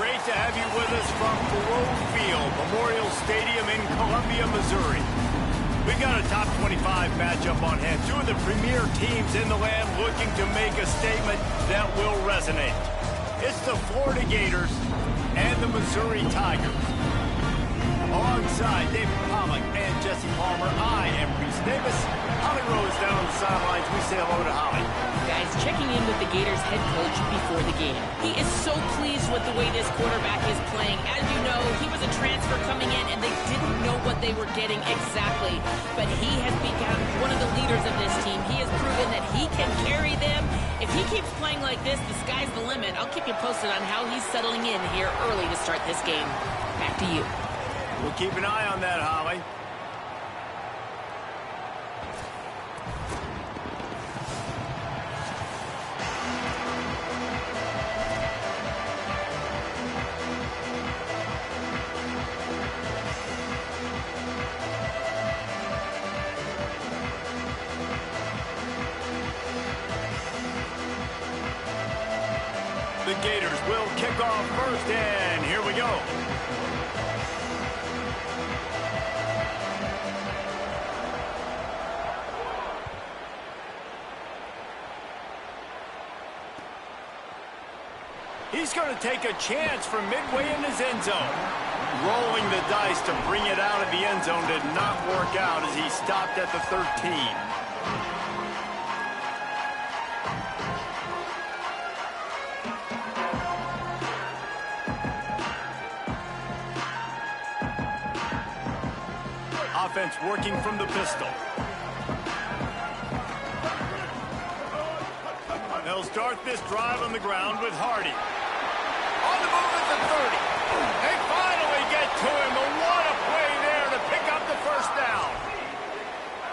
great to have you with us from Faurot Field, Memorial Stadium in Columbia, Missouri. We've got a top 25 matchup on hand. Two of the premier teams in the land looking to make a statement that will resonate. It's the Florida Gators and the Missouri Tigers. Alongside David Pollack and Jesse Palmer, I am Reese Davis. Holly Rose down on the sidelines. We say hello to Holly. Guys, checking in with the Gators head coach before the game. He is so pleased with the way this quarterback is playing. As you know, he was a transfer coming in, and they didn't know what they were getting exactly. But he has become one of the leaders of this team. He has proven that he can carry them. If he keeps playing like this, the sky's the limit. I'll keep you posted on how he's settling in here early to start this game. Back to you. We'll keep an eye on that, Holly. The Gators will kick off first, and here we go. He's going to take a chance from midway in his end zone. Rolling the dice to bring it out of the end zone did not work out as he stopped at the 13. Offense working from the pistol. They'll start this drive on the ground with Hardy. On the move at the 30. They finally get to him, but what a play there to pick up the first down.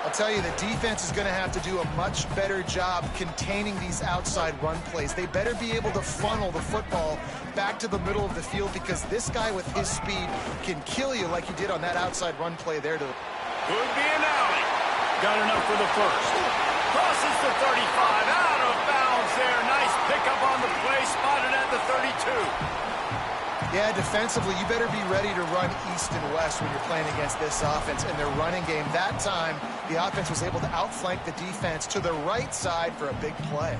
I'll tell you, the defense is going to have to do a much better job containing these outside run plays. They better be able to funnel the football back to the middle of the field because this guy with his speed can kill you like he did on that outside run play there. Could be an alley. Got enough for the first. Crosses the 35, out of bounds there. Nice pickup on the play, spotted at the 32. Yeah, defensively, you better be ready to run east and west when you're playing against this offense and their running game. That time, the offense was able to outflank the defense to the right side for a big play.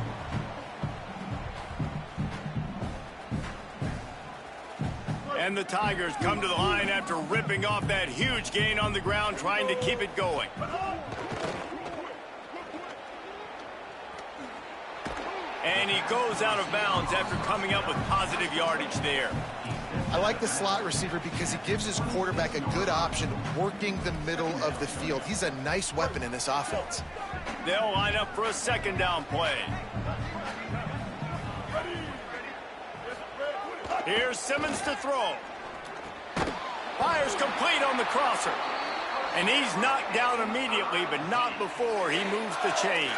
And the Tigers come to the line after ripping off that huge gain on the ground, trying to keep it going. And he goes out of bounds after coming up with positive yardage there. I like the slot receiver because he gives his quarterback a good option working the middle of the field. He's a nice weapon in this offense. They'll line up for a second down play. Here's Simmons to throw. Fires complete on the crosser. And he's knocked down immediately, but not before he moves the chains.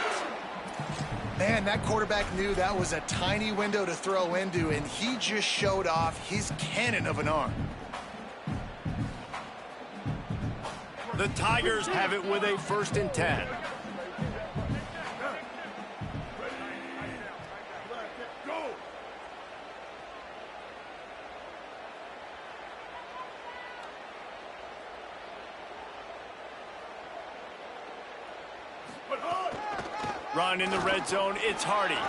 Man, that quarterback knew that was a tiny window to throw into, and he just showed off his cannon of an arm. The Tigers have it with a 1st and 10. Run in the red zone, it's Hardy.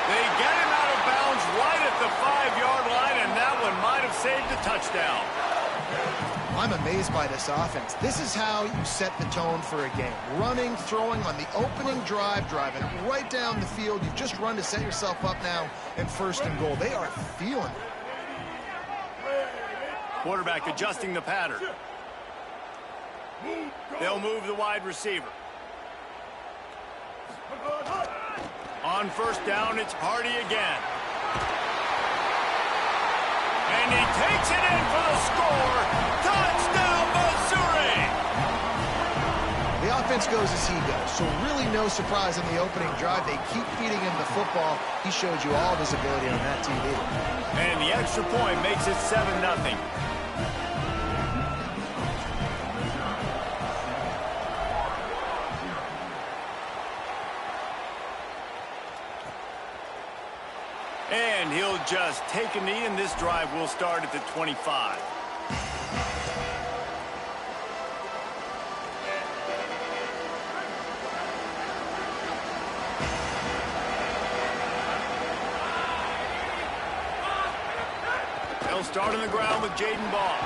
They get him out of bounds right at the 5-yard line, and that one might have saved a touchdown. I'm amazed by this offense. This is how you set the tone for a game. Running, throwing on the opening drive, driving right down the field. You've just run to set yourself up now in 1st and goal. They are feeling it. Quarterback adjusting the pattern. They'll move the wide receiver. On 1st down, it's Hardy again. And he takes it in for the score. Touchdown, Missouri! The offense goes as he goes, so really no surprise in the opening drive. They keep feeding him the football. He showed you all of his ability on that TV. And the extra point makes it 7-0. And he'll just take a knee, and this drive will start at the 25. They'll start on the ground with Jaden Baugh.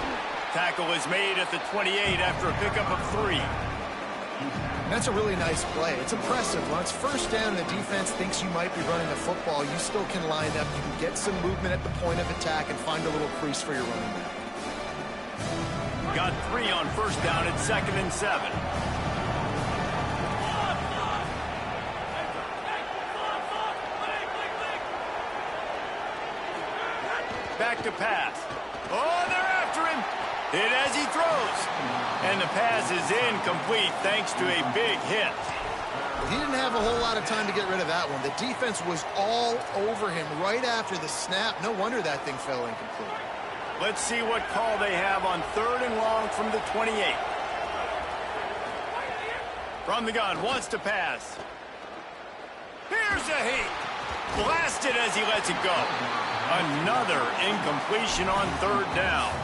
Tackle is made at the 28 after a pickup of 3. That's a really nice play. It's impressive. When it's first down and the defense thinks you might be running the football, you still can line up. You can get some movement at the point of attack and find a little crease for your running back. Got 3 on first down at 2nd and 7. Back to pass. Oh, they're after him. Hit as he throws. And the pass is incomplete thanks to a big hit. He didn't have a whole lot of time to get rid of that one. The defense was all over him right after the snap. No wonder that thing fell incomplete. Let's see what call they have on 3rd and long from the 28. From the gun, wants to pass. Here's a heat. Blasted as he lets it go. Another incompletion on 3rd down.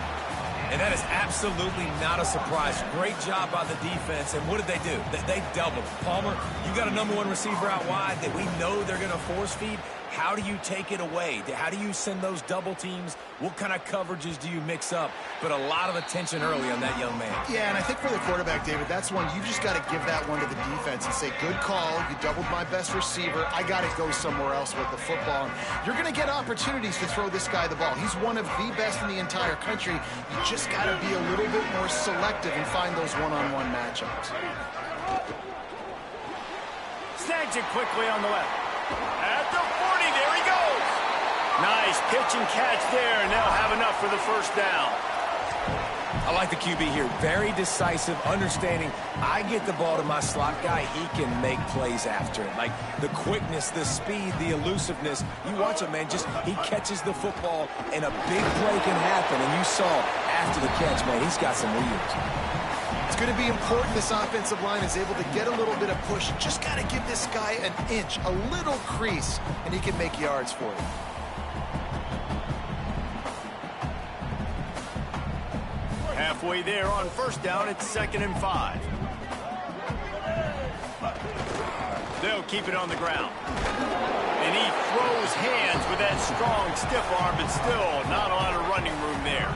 And that is absolutely not a surprise. Great job by the defense. And what did they do? They doubled. Palmer, you got a #1 receiver out wide that we know they're going to force feed. How do you take it away? How do you send those double teams? What kind of coverages do you mix up? But a lot of attention early on that young man. Yeah, and I think for the quarterback, David, that's one you just got to give that one to the defense and say, good call. You doubled my best receiver. I got to go somewhere else with the football. And you're going to get opportunities to throw this guy the ball. He's one of the best in the entire country. You just got to be a little bit more selective and find those one-on-one matchups. Snags it quickly on the left. At the 40, there he goes. Nice pitch and catch there, and they'll have enough for the first down. I like the QB here. Very decisive, understanding I get the ball to my slot guy, he can make plays after it. Like the quickness, the speed, the elusiveness. You watch it, man, just he catches the football and a big play can happen. And you saw after the catch, man, he's got some wheels. It's going to be important this offensive line is able to get a little bit of push. Just got to give this guy an inch, a little crease, and he can make yards for you. Halfway there on first down, it's 2nd and 5. They'll keep it on the ground. And he throws hands with that strong, stiff arm, but still not a lot of running room there.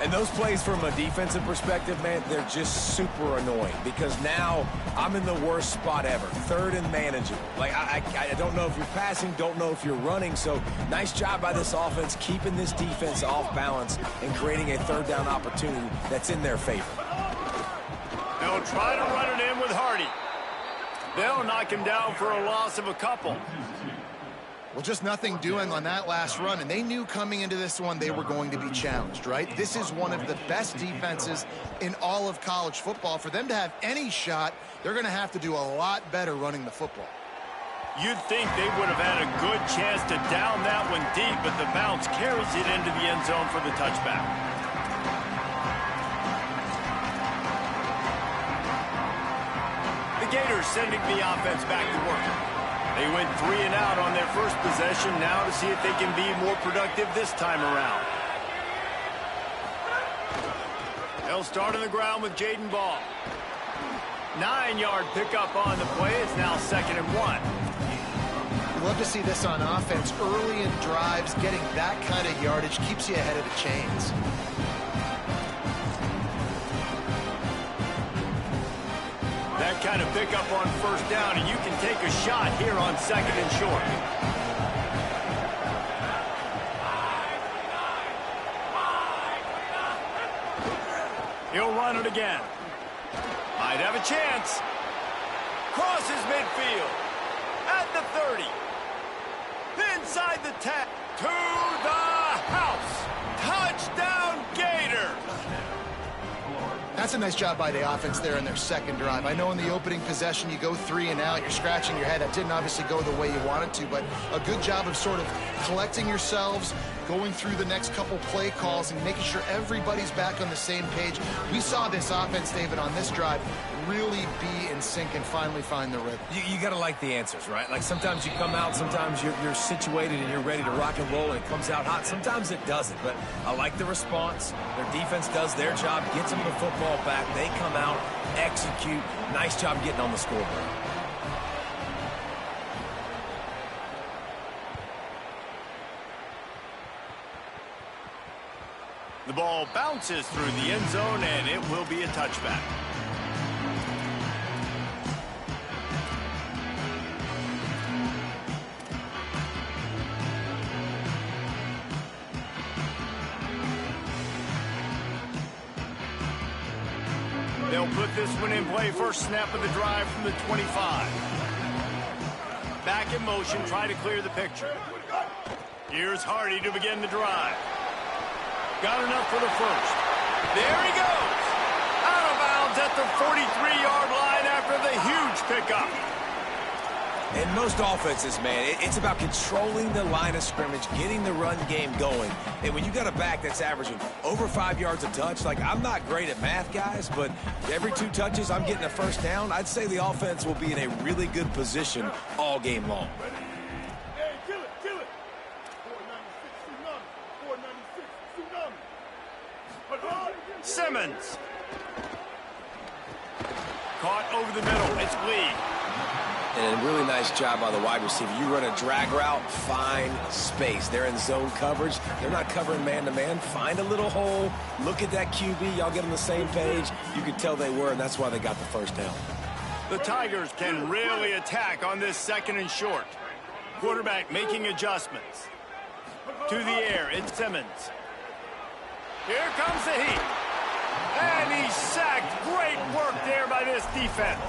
And those plays from a defensive perspective, man, they're just super annoying because now I'm in the worst spot ever. 3rd and manageable. Like, I don't know if you're passing, don't know if you're running. So nice job by this offense keeping this defense off balance and creating a 3rd down opportunity that's in their favor. They'll try to run it in with Hardy. They'll knock him down for a loss of a couple. Well, just nothing doing on that last run, and they knew coming into this one they were going to be challenged, right? This is one of the best defenses in all of college football. For them to have any shot, they're going to have to do a lot better running the football. You'd think they would have had a good chance to down that one deep, but the bounce carries it into the end zone for the touchback. The Gators sending the offense back to work. They went 3 and out on their first possession, now to see if they can be more productive this time around. They'll start on the ground with Jaden Baugh. 9-yard pickup on the play. It's now 2nd and 1. Love to see this on offense. Early in drives, getting that kind of yardage keeps you ahead of the chains. That kind of pickup on first down, and you can take a shot here on 2nd and short. He'll run it again. Might have a chance. Crosses midfield. At the 30. Inside the 10. To the house. Touchdown, Gators. That's a nice job by the offense there in their second drive. I know in the opening possession you go 3 and out, you're scratching your head. That didn't obviously go the way you wanted to, but a good job of sort of collecting yourselves, going through the next couple play calls and making sure everybody's back on the same page. We saw this offense, David, on this drive really be in sync and finally find the rhythm. You got to like the answers, right? Like sometimes you come out, sometimes you're situated and you're ready to rock and roll and it comes out hot. Sometimes it doesn't, but I like the response. Their defense does their job, gets them the football back. They come out, execute. Nice job getting on the scoreboard. The ball bounces through the end zone, and it will be a touchback. They'll put this one in play. First snap of the drive from the 25. Back in motion, try to clear the picture. Here's Hardy to begin the drive. Got enough for the first. There he goes. Out of bounds at the 43-yard line after the huge pickup. In most offenses, man, it's about controlling the line of scrimmage, getting the run game going. And when you got a back that's averaging over 5 yards a touch, like I'm not great at math, guys, but every 2 touches I'm getting a first down, I'd say the offense will be in a really good position all game long. Simmons. Caught over the middle. It's Lee. And a really nice job by the wide receiver. You run a drag route, find space. They're in zone coverage. They're not covering man-to-man. Find a little hole. Look at that QB. Y'all get on the same page. You could tell they were, and that's why they got the first down. The Tigers can really attack on this second and short. Quarterback making adjustments. To the air, it's Simmons. Here comes the heat. And he's sacked. Great work there by this defense.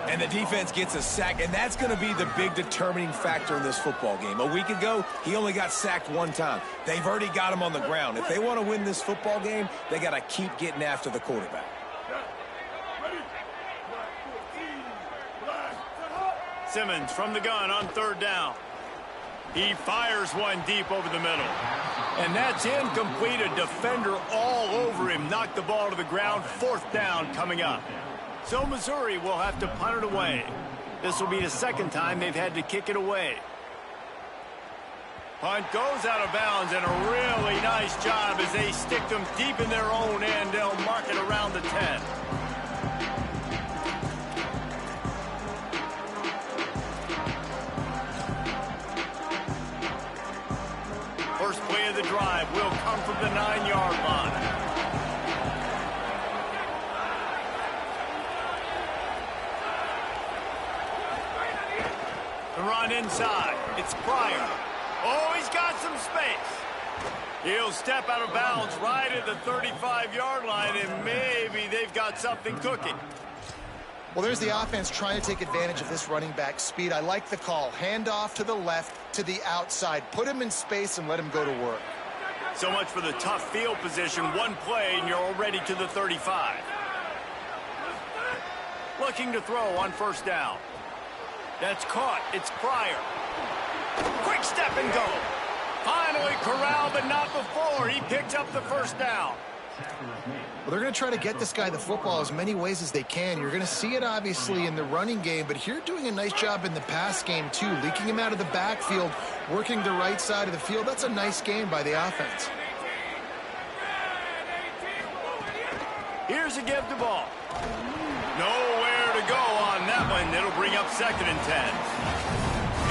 And the defense gets a sack, and that's going to be the big determining factor in this football game. A week ago, he only got sacked 1 time. They've already got him on the ground. If they want to win this football game, they got to keep getting after the quarterback. Simmons from the gun on 3rd down. He fires one deep over the middle. And that's incomplete. A defender all over him. Knocked the ball to the ground. 4th down coming up. So Missouri will have to punt it away. This will be the 2nd time they've had to kick it away. Punt goes out of bounds, and a really nice job as they stick them deep in their own end. They'll mark it around the 10. First play of the drive will come from the 9-yard line. The run inside. It's Pryor. Oh, he's got some space. He'll step out of bounds right at the 35-yard line, and maybe they've got something cooking. Well, there's the offense trying to take advantage of this running back speed. I like the call. Hand off to the left, to the outside. Put him in space and let him go to work. So much for the tough field position. One play, and you're already to the 35. Looking to throw on 1st down. That's caught. It's Pryor. Quick step and go. Finally corralled, but not before. He picked up the 1st down. Well, they're going to try to get this guy the football as many ways as they can. You're going to see it, obviously, in the running game, but here doing a nice job in the pass game, too. Leaking him out of the backfield, working the right side of the field. That's a nice game by the offense. Here's a give the ball. Nowhere to go on that one. It'll bring up 2nd and 10.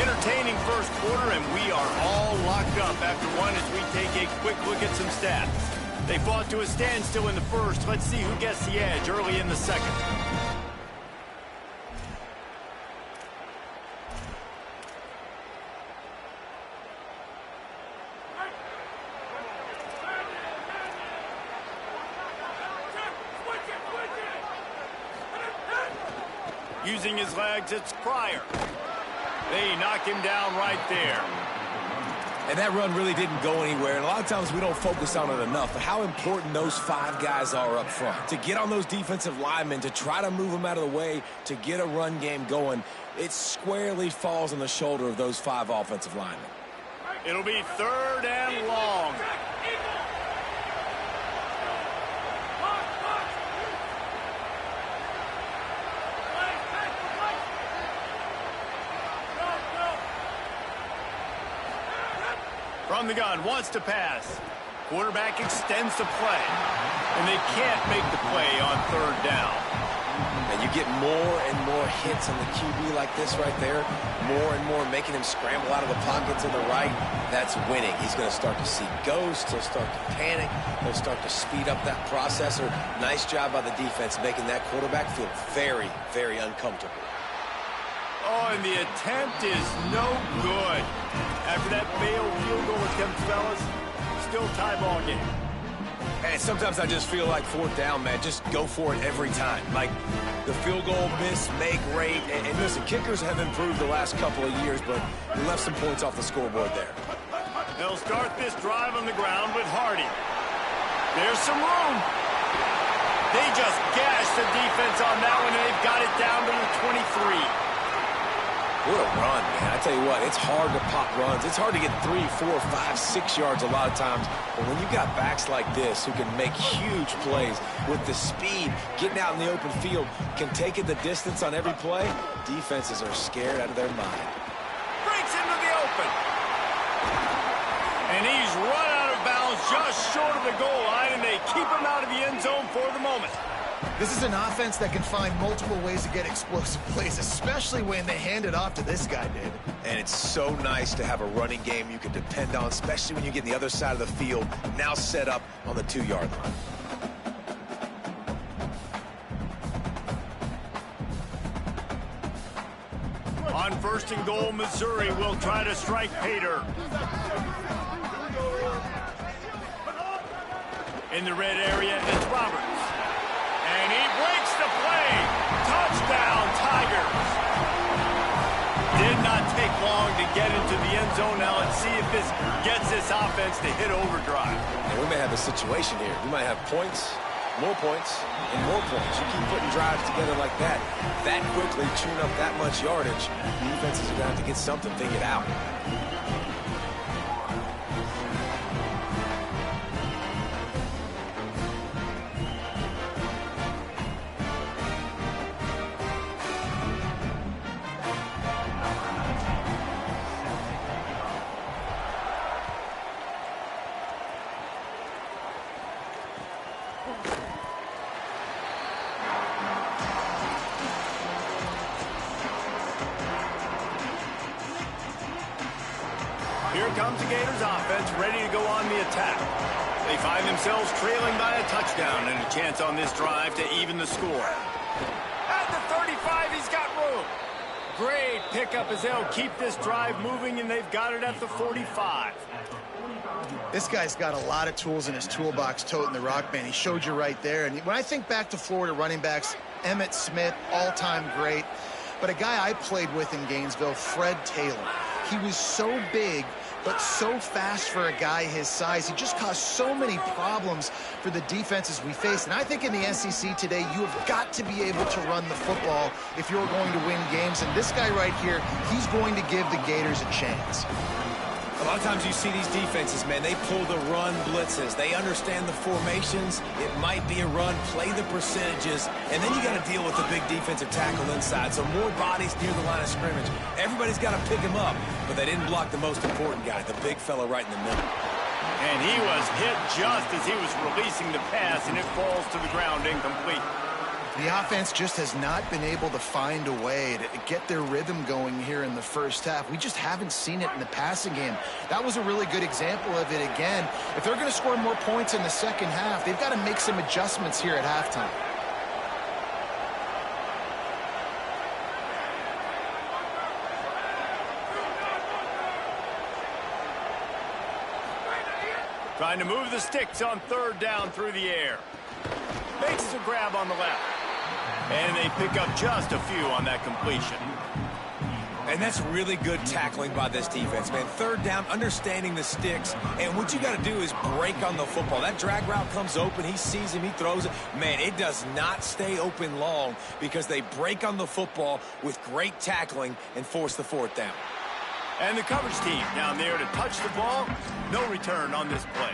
Entertaining first quarter, and we are all locked up after one as we take a quick look at some stats. They fought to a standstill in the first. Let's see who gets the edge early in the 2nd. Using his legs, it's Pryor. They knock him down right there. And that run really didn't go anywhere. And a lot of times we don't focus on it enough. But how important those 5 guys are up front. To get on those defensive linemen, to try to move them out of the way, to get a run game going, it squarely falls on the shoulder of those 5 offensive linemen. It'll be 3rd and long. From the gun, wants to pass. Quarterback extends the play. And they can't make the play on 3rd down. And you get more and more hits on the QB like this right there. More and more making him scramble out of the pocket to the right. That's winning. He's going to start to see ghosts. He'll start to panic. He'll start to speed up that processor. Nice job by the defense making that quarterback feel very, very uncomfortable. Oh, and the attempt is no good. After that failed field goal attempt, fellas, still tie ball game. And sometimes I just feel like 4th down, man. Just go for it every time. Like the field goal miss, make rate. And listen, kickers have improved the last couple of years, but we left some points off the scoreboard there. They'll start this drive on the ground with Hardy. There's some room. They just gashed the defense on that one, and they've got it down to the 23. What a run, man. I tell you what, it's hard to pop runs. It's hard to get 3, 4, 5, 6 yards a lot of times. But when you've got backs like this who can make huge plays with the speed, getting out in the open field, can take it the distance on every play, defenses are scared out of their mind. Breaks into the open. And he's run out of bounds just short of the goal line, and they keep him out of the end zone for the moment. This is an offense that can find multiple ways to get explosive plays, especially when they hand it off to this guy, David. And it's so nice to have a running game you can depend on, especially when you get the other side of the field, now set up on the 2-yard line. On 1st and goal, Missouri will try to strike Pater. In the red area, it's Roberts. And he breaks the play. Touchdown, Tigers. Did not take long to get into the end zone. Now let's see if this gets this offense to hit overdrive. And we may have a situation here. We might have points, more points, and more points. You keep putting drives together like that quickly, tune up that much yardage, defenses are going to have to get something figured out. Here comes the Gators offense, ready to go on the attack. They find themselves trailing by a touchdown and a chance on this drive to even the score. At the 35, he's got room. Great pickup as they'll keep this drive moving, and they've got it at the 45. This guy's got a lot of tools in his toolbox, toting the rock, man. He showed you right there. And when I think back to Florida running backs, Emmitt Smith, all-time great. But a guy I played with in Gainesville, Fred Taylor. He was so big, but so fast for a guy his size. He just caused so many problems for the defenses we faced. And I think in the SEC today, you have got to be able to run the football if you're going to win games. And this guy right here, he's going to give the Gators a chance. A lot of times you see these defenses, man, they pull the run blitzes. They understand the formations. It might be a run, play the percentages, and then you got to deal with the big defensive tackle inside. So more bodies near the line of scrimmage. Everybody's got to pick him up, but they didn't block the most important guy, the big fella right in the middle. And he was hit just as he was releasing the pass, and it falls to the ground incomplete. The offense just has not been able to find a way to get their rhythm going here in the first half. We just haven't seen it in the passing game. That was a really good example of it again. If they're going to score more points in the second half, they've got to make some adjustments here at halftime. Trying to move the sticks on third down through the air. Makes a grab on the left. And they pick up just a few on that completion. And that's really good tackling by this defense, man. Third down, understanding the sticks. And what you got to do is break on the football. That drag route comes open. He sees him. He throws it. Man, it does not stay open long because they break on the football with great tackling and force the fourth down. And the coverage team down there to touch the ball. No return on this play.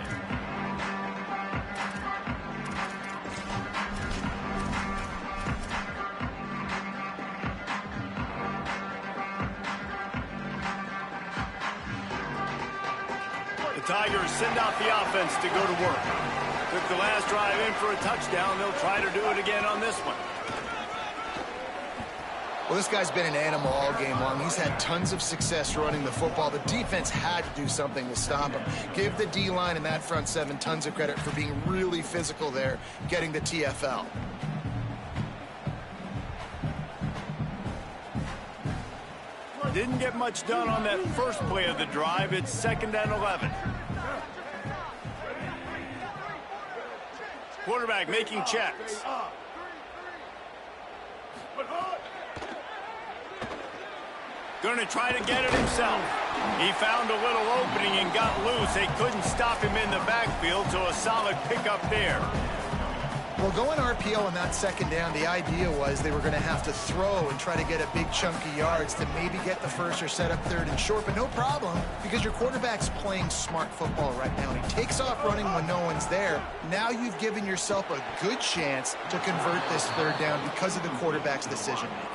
The Tigers send out the offense to go to work. Took the last drive in for a touchdown. They'll try to do it again on this one. Well, this guy's been an animal all game long. He's had tons of success running the football. The defense had to do something to stop him. Give the D-line and that front seven tons of credit for being really physical there, getting the TFL. Didn't get much done on that first play of the drive. It's 2nd and 11. Quarterback making checks. Going to try to get it himself. He found a little opening and got loose. They couldn't stop him in the backfield, so a solid pickup there. Well, going RPO on that second down, the idea was they were going to have to throw and try to get a big chunky yards to maybe get the first or set up 3rd and short, but no problem because your quarterback's playing smart football right now, and he takes off running when no one's there. Now you've given yourself a good chance to convert this 3rd down because of the quarterback's decision-making.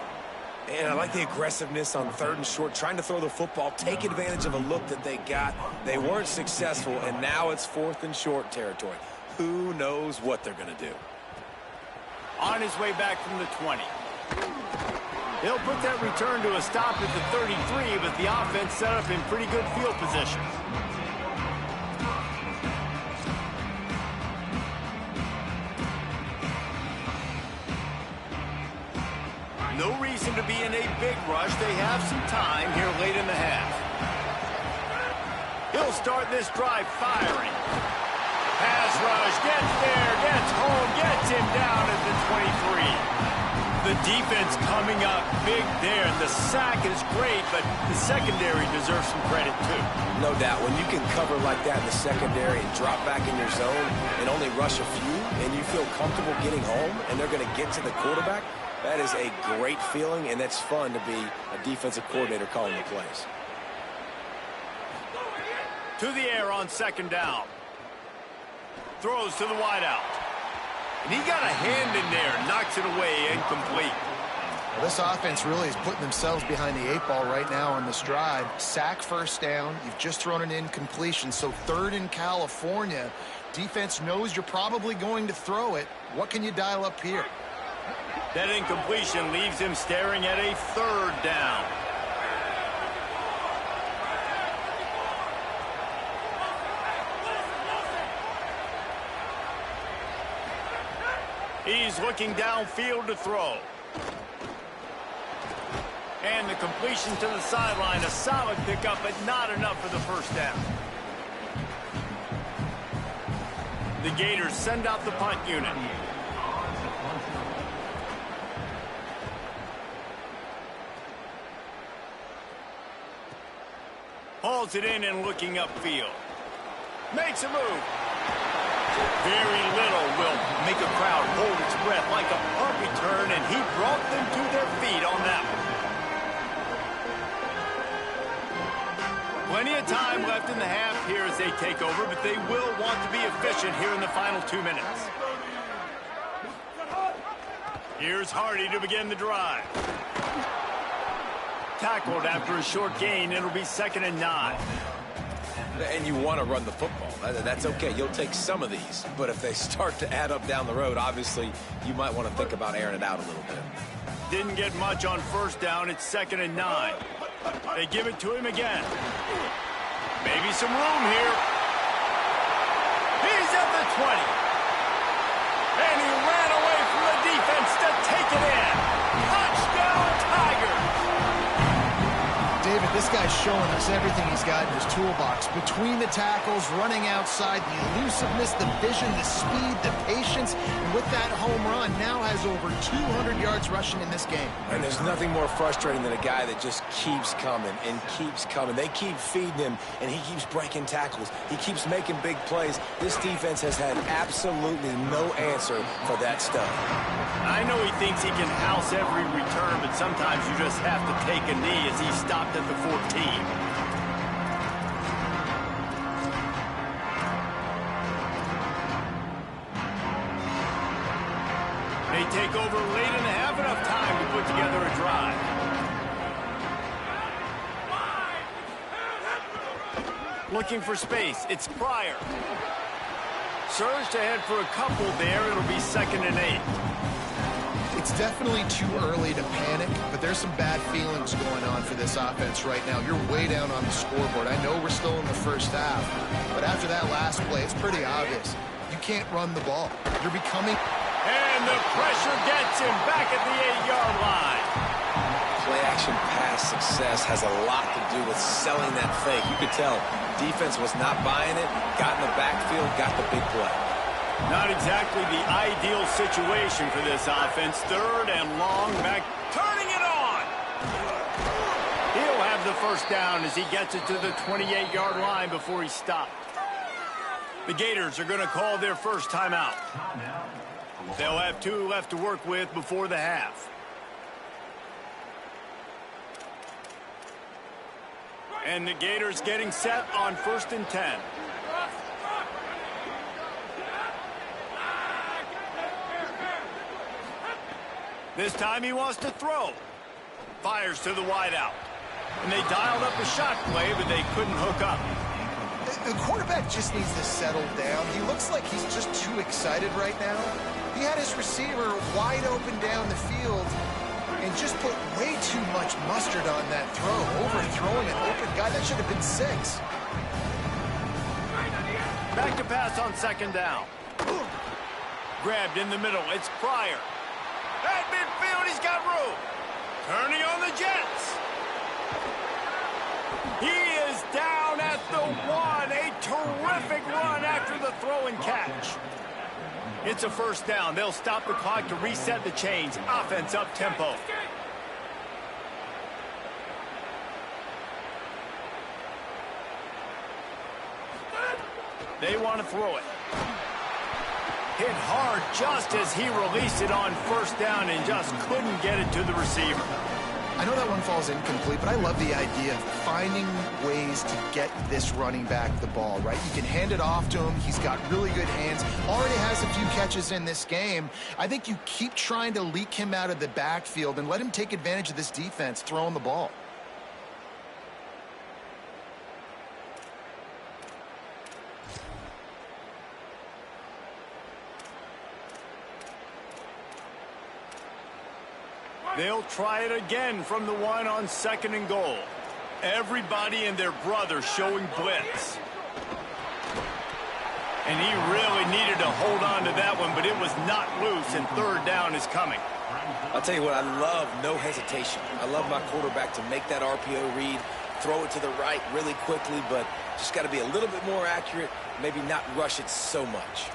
And I like the aggressiveness on 3rd and short, trying to throw the football, take advantage of a look that they got. They weren't successful, and now it's 4th and short territory. Who knows what they're going to do? On his way back from the 20. He'll put that return to a stop at the 33, but the offense set up in pretty good field position. No reason to be in a big rush. They have some time here late in the half. He'll start this drive firing. Pass rush, gets there, gets home, gets him down at the 23. The defense coming up big there. The sack is great, but the secondary deserves some credit too. No doubt. When you can cover like that in the secondary and drop back in your zone and only rush a few, and you feel comfortable getting home, and they're going to get to the quarterback, that is a great feeling, and that's fun to be a defensive coordinator calling the plays. To the air on 2nd down. Throws to the wideout. And he got a hand in there, knocks it away, incomplete. Well, this offense really is putting themselves behind the 8 ball right now on this drive. Sack 1st down. You've just thrown an incompletion, so 3rd in California. Defense knows you're probably going to throw it. What can you dial up here? That incompletion leaves him staring at a 3rd down. He's looking downfield to throw. And the completion to the sideline, a solid pickup, but not enough for the 1st down. The Gators send out the punt unit. Hauls it in and looking upfield. Makes a move. Very little will make a crowd hold its breath like a punt return, and he brought them to their feet on that one. Plenty of time left in the half here as they take over, but they will want to be efficient here in the final 2 minutes. Here's Hardy to begin the drive. Tackled after a short gain. It'll be 2nd and 9. And you want to run the football. That's okay. You'll take some of these. But if they start to add up down the road, obviously, you might want to think about airing it out a little bit. Didn't get much on 1st down. It's 2nd and 9. They give it to him again. Maybe some room here. He's at the 20. And he ran away from the defense to take it in. Touchdown, Tigers. David, this guy's showing us everything he's got in his toolbox. Between the tackles, running outside, the elusiveness, the vision, the speed, the patience, and with that home run, now has over 200 yards rushing in this game. And there's nothing more frustrating than a guy that just keeps coming and keeps coming. They keep feeding him, and he keeps breaking tackles. He keeps making big plays. This defense has had absolutely no answer for that stuff. I know he thinks he can house every return, but sometimes you just have to take a knee as he stopped at the 14. take over late in the half, enough time to put together a drive. Looking for space. It's Pryor. Surged ahead for a couple there. It'll be 2nd and 8. It's definitely too early to panic, but there's some bad feelings going on for this offense right now. You're way down on the scoreboard. I know we're still in the first half, but after that last play, it's pretty obvious. You can't run the ball. You're becoming... And the pressure gets him back at the 8-yard line. Play-action pass success has a lot to do with selling that fake. You could tell defense was not buying it, got in the backfield, got the big play. Not exactly the ideal situation for this offense. 3rd and long, back, turning it on. He'll have the first down as he gets it to the 28-yard line before he stopped. The Gators are going to call their first timeout. They'll have 2 left to work with before the half. And the Gators getting set on 1st and 10. This time he wants to throw. Fires to the wideout. And they dialed up a shot play, but they couldn't hook up. The quarterback just needs to settle down. He looks like he's just too excited right now. He had his receiver wide open down the field and just put way too much mustard on that throw, overthrowing an open guy. That should have been 6. Back to pass on 2nd down. Grabbed in the middle. It's Pryor. At midfield, he's got room. Turning on the Jets. He is down at the 1. A terrific run after the throw and catch. It's a 1st down. They'll stop the clock to reset the chains. Offense up tempo. They want to throw it. Hit hard just as he released it on 1st down and just couldn't get it to the receiver. I know that one falls incomplete, but I love the idea of finding ways to get this running back the ball, right? You can hand it off to him. He's got really good hands. Already has a few catches in this game. I think you keep trying to leak him out of the backfield and let him take advantage of this defense throwing the ball. They'll try it again from the 1 on 2nd and goal. Everybody and their brother showing blitz. And he really needed to hold on to that one, but it was not loose, and 3rd down is coming. I'll tell you what, I love no hesitation. I love my quarterback to make that RPO read, throw it to the right really quickly, but just got to be a little bit more accurate, maybe not rush it so much.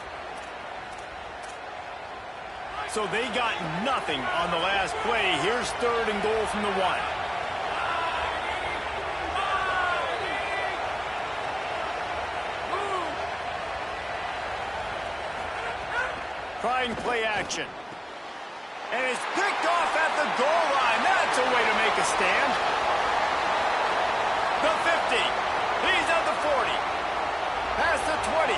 So they got nothing on the last play. Here's 3rd and goal from the 1. Trying play action. And it's picked off at the goal line. That's a way to make a stand. The 50. He's at the 40. Past the 20.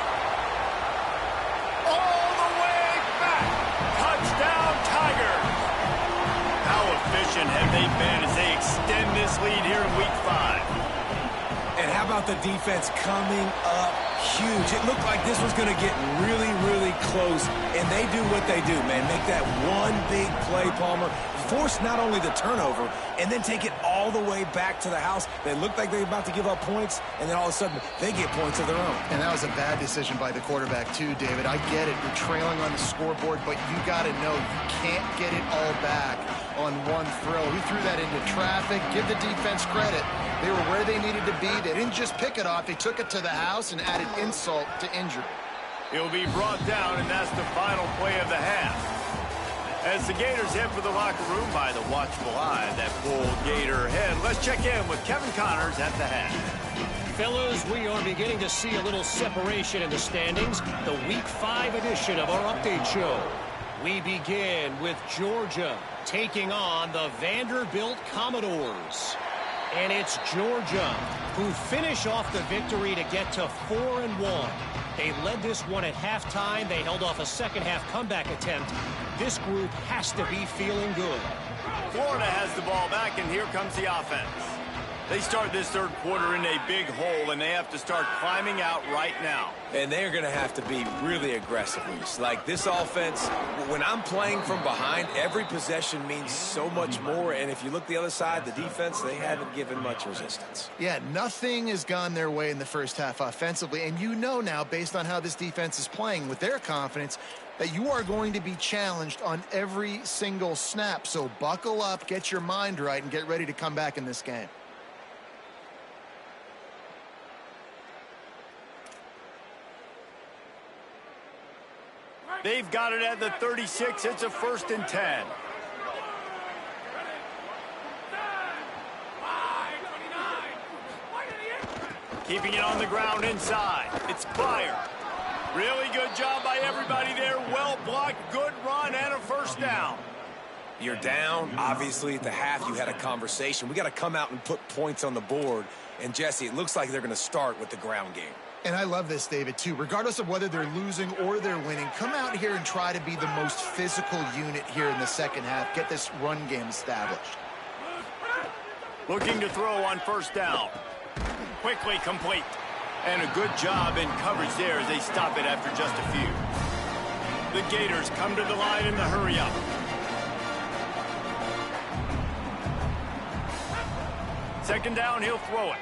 All the way back. Touchdown, Tigers. How efficient have they been as they extend this lead here in Week 5? And how about the defense coming up huge? It looked like this was going to get really, really close, and they do what they do, man. Make that one big play, Palmer. Force not only the turnover, and then take it all the way back to the house. They looked like they were about to give up points, and then all of a sudden, they get points of their own. And that was a bad decision by the quarterback, too, David. I get it. You're trailing on the scoreboard, but you got to know you can't get it all back on one throw. He threw that into traffic. Give the defense credit. They were where they needed to be. They didn't just pick it off. They took it to the house and added insult to injury. He'll be brought down, and that's the final play of the half. As the Gators head for the locker room by the watchful eye, that full Gator head. Let's check in with Kevin Connors at the half. Fellas, we are beginning to see a little separation in the standings. The Week 5 edition of our update show. We begin with Georgia taking on the Vanderbilt Commodores. And it's Georgia who finish off the victory to get to 4-1. They led this one at halftime. They held off a second-half comeback attempt. This group has to be feeling good. Florida has the ball back, and here comes the offense. They start this third quarter in a big hole, and they have to start climbing out right now. And they're going to have to be really aggressive, Reese. Like, this offense, when I'm playing from behind, every possession means so much more. And if you look the other side, the defense, they haven't given much resistance. Yeah, nothing has gone their way in the first half offensively. And you know now, based on how this defense is playing with their confidence, that you are going to be challenged on every single snap. So buckle up, get your mind right, and get ready to come back in this game. They've got it at the 36. It's a 1st and 10. Keeping it on the ground inside. It's Pryor. Really good job by everybody there. Well blocked, good run, and a 1st down. You're down. Obviously, at the half, you had a conversation. We got to come out and put points on the board. And, Jesse, it looks like they're going to start with the ground game. And I love this, David, too. Regardless of whether they're losing or they're winning, come out here and try to be the most physical unit here in the second half. Get this run game established. Looking to throw on 1st down. Quickly complete. And a good job in coverage there as they stop it after just a few. The Gators come to the line in the hurry up. Second down, he'll throw it.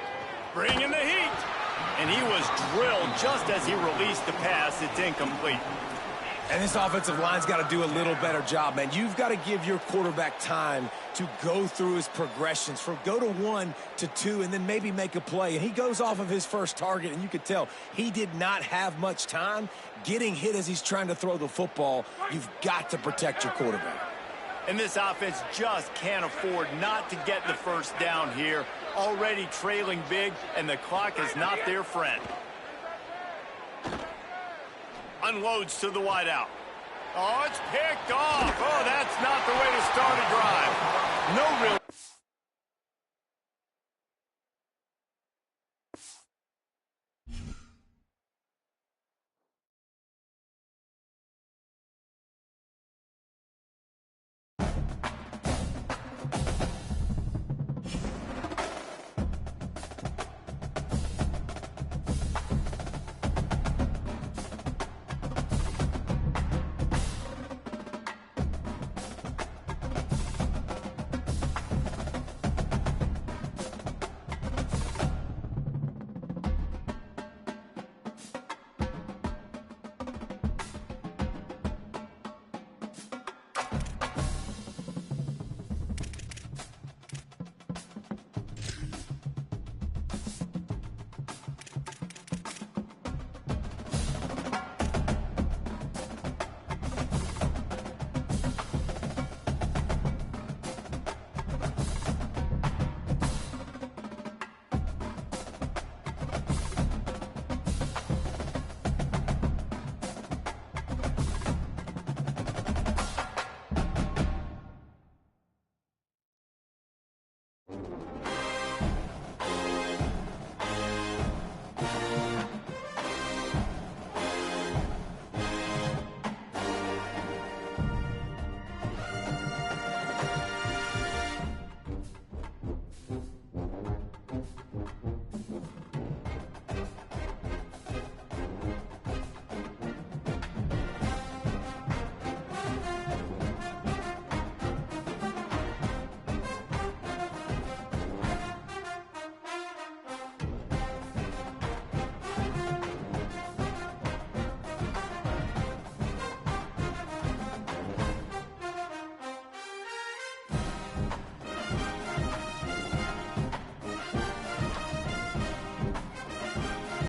Bringing the heat. And he was drilled just as he released the pass. It's incomplete. And this offensive line's got to do a little better job, man. You've got to give your quarterback time to go through his progressions from go to 1 to 2 and then maybe make a play. And he goes off of his first target, and you could tell he did not have much time getting hit as he's trying to throw the football. You've got to protect your quarterback. And this offense just can't afford not to get the 1st down here. Already trailing big, and the clock is not their friend. Unloads to the wideout. Oh, it's picked off. Oh, that's not the way to start a drive. No real...